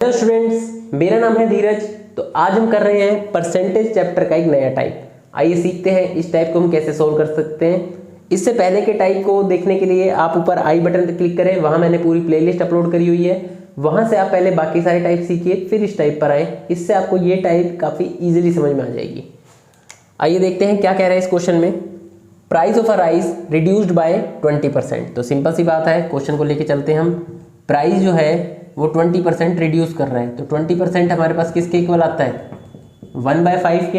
Hello students, मेरा नाम है धीरज। तो आज हम कर रहे हैं परसेंटेज चैप्टर का एक नया टाइप। आइए सीखते हैं इस टाइप को हम कैसे सोल्व कर सकते हैं। इससे पहले के टाइप को देखने के लिए आप ऊपर आई बटन पर क्लिक करें, वहां मैंने पूरी प्लेलिस्ट अपलोड करी हुई है। वहां से आप पहले बाकी सारे टाइप सीखिए, फिर इस टाइप पर आए। इससे आपको ये टाइप काफ़ी ईजिली समझ में आ जाएगी। आइए देखते हैं क्या कह रहा है इस क्वेश्चन में। Price of a rice reduced by 20%। तो सिंपल सी बात है, क्वेश्चन को लेके चलते हैं हम। प्राइस जो है वो 20% रिड्यूस कर रहा है, तो 20% हमारे पास किसके इक्वल आता है? 1/5 के।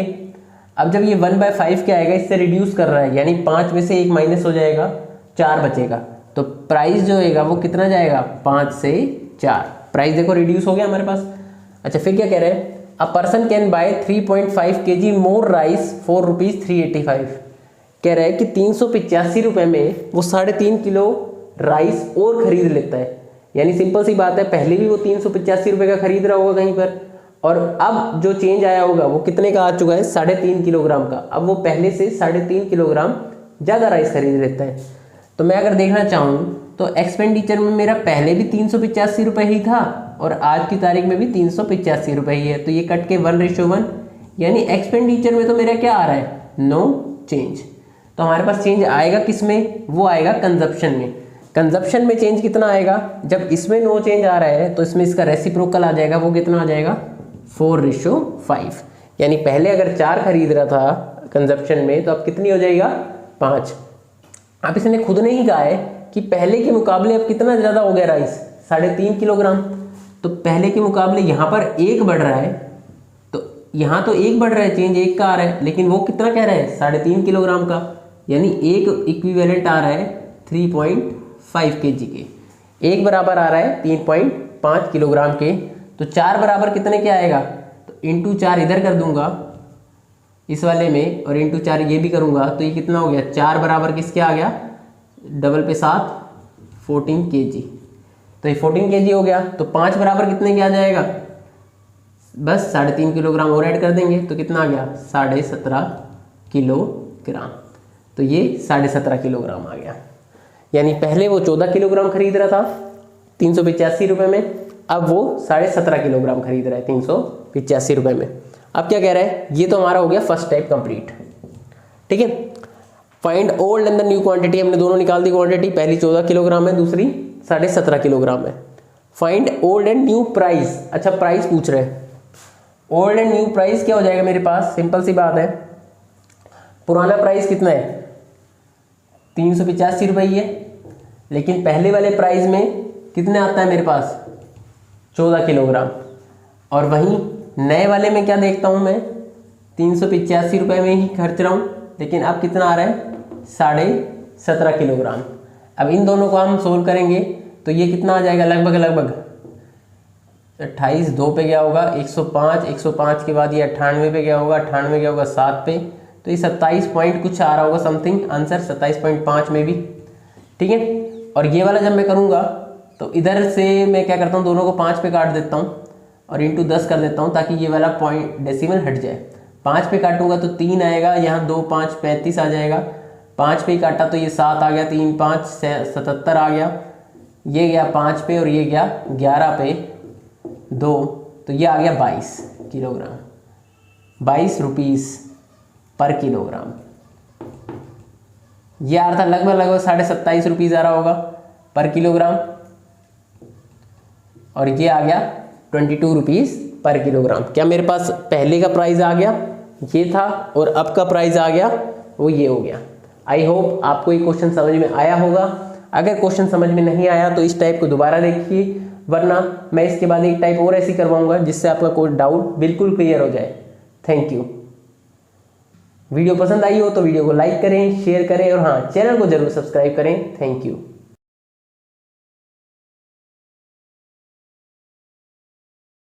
अब जब ये 1/5 के आएगा, इससे रिड्यूस कर रहा है, यानी 5 में से 1 माइनस हो जाएगा, 4 बचेगा। तो प्राइस जो होगा वो कितना जाएगा? 5 से 4। प्राइस देखो रिड्यूस हो गया हमारे पास। अच्छा, फिर क्या कह रहे हैं? A person can buy 3.5 kg more rice for ₹385। कह रहा है कि 385 रुपये में वो 3.5 किलो राइस और खरीद लेता है। यानी सिंपल सी बात है, पहले भी वो 385 रुपये का खरीद रहा होगा कहीं पर, और अब जो चेंज आया होगा वो कितने का आ चुका है? 3.5 किलोग्राम का। अब वो पहले से 3.5 किलोग्राम ज़्यादा राइस खरीद लेता है। तो मैं अगर देखना चाहूँ तो एक्सपेंडिचर में मेरा पहले भी 385 रुपये ही था और आज की तारीख में भी 385 रुपये ही है। तो ये कट के 1:1, यानी एक्सपेंडिचर में तो मेरा क्या आ रहा है? No change. तो हमारे पास चेंज आएगा किस में? वो आएगा कंजप्शन में। कंजप्शन में चेंज कितना आएगा? जब इसमें नो चेंज आ रहा है तो इसमें इसका रेसिप्रोकल आ जाएगा। वो कितना आ जाएगा? 4:5। यानी पहले अगर 4 खरीद रहा था कंजप्शन में, तो अब कितनी हो जाएगा? 5। अब इसने खुद ने ही कहा है कि पहले के मुकाबले अब कितना ज़्यादा हो गया राइस? 3.5 किलोग्राम। तो पहले के मुकाबले यहाँ पर 1 बढ़ रहा है, तो यहाँ तो 1 बढ़ रहा है, चेंज 1 का आ रहा है, लेकिन वो कितना कह रहा है? 3.5 किलोग्राम का। यानी एक इक्विवेलेंट आ रहा है 3.5 kg के। 1 बराबर आ रहा है 3.5 किलोग्राम के। तो 4 बराबर कितने के आएगा? तो इंटू 4 इधर कर दूंगा इस वाले में, और इंटू 4 ये भी करूंगा, तो ये कितना हो गया? 4 बराबर किसके आ गया? डबल पे 7, 14 kg। तो ये 14 kg हो गया। तो 5 बराबर कितने के आ जाएगा? बस 3.5 किलोग्राम और ऐड कर देंगे, तो कितना आ गया? 17.5 किलोग्राम। तो ये 17.5 किलोग्राम आ गया। यानी पहले वो 14 किलोग्राम खरीद रहा था 385 रुपये में, अब वो 17.5 किलोग्राम खरीद रहा है 385 रुपये में। अब क्या कह रहा है? ये तो हमारा हो गया फर्स्ट टाइप कंप्लीट। ठीक है। Find old and the new quantity. हमने दोनों निकाल दी क्वांटिटी। पहली 14 किलोग्राम है, दूसरी 17.5 किलोग्राम है। Find old and new price. अच्छा, प्राइस पूछ रहे हैं। ओल्ड एंड न्यू प्राइस क्या हो जाएगा मेरे पास? सिंपल सी बात है, पुराना प्राइस कितना है? 385 रुपये है, लेकिन पहले वाले प्राइस में कितने आता है मेरे पास? 14 किलोग्राम। और वहीं नए वाले में क्या देखता हूँ मैं? 385 रुपये में ही खर्च रहा हूँ, लेकिन अब कितना आ रहा है? 17.5 किलोग्राम। अब इन दोनों को हम सोल्व करेंगे तो ये कितना आ जाएगा? लगभग 28 2 पे गया होगा 105, 105 के बाद ये 98 पे गया होगा, 98 गया होगा 7 पे, तो ये 27 पॉइंट कुछ आ रहा होगा समथिंग, आंसर 27.5 में भी। ठीक है। और ये वाला जब मैं करूँगा तो इधर से मैं क्या करता हूँ, दोनों को 5 पे काट देता हूँ और इंटू 10 कर देता हूँ, ताकि ये वाला पॉइंट डेसिमल हट जाए। 5 पे काटूंगा तो 3 आएगा, यहाँ 2 5 35 आ जाएगा। 5 पे ही काटा तो ये 7 आ गया, 3 5 77 आ गया। ये गया 5 पे और ये गया 11 पे 2, तो ये आ गया 22 किलोग्राम, 22 रुपीज़ पर किलोग्राम। ये आ रहा था लगभग 27.5 रुपीज़ आ रहा होगा पर किलोग्राम, और ये आ गया 22 रुपीज़ पर किलोग्राम। क्या मेरे पास पहले का प्राइस आ गया? ये था, और अब का प्राइस आ गया वो ये हो गया। आई होप आपको ये क्वेश्चन समझ में आया होगा। अगर क्वेश्चन समझ में नहीं आया तो इस टाइप को दोबारा देखिए, वरना मैं इसके बाद एक टाइप और ऐसी करवाऊंगा जिससे आपका कोई डाउट बिल्कुल क्लियर हो जाए। Thank you. वीडियो पसंद आई हो तो वीडियो को लाइक करें, शेयर करें, और हाँ, चैनल को जरूर सब्सक्राइब करें। Thank you.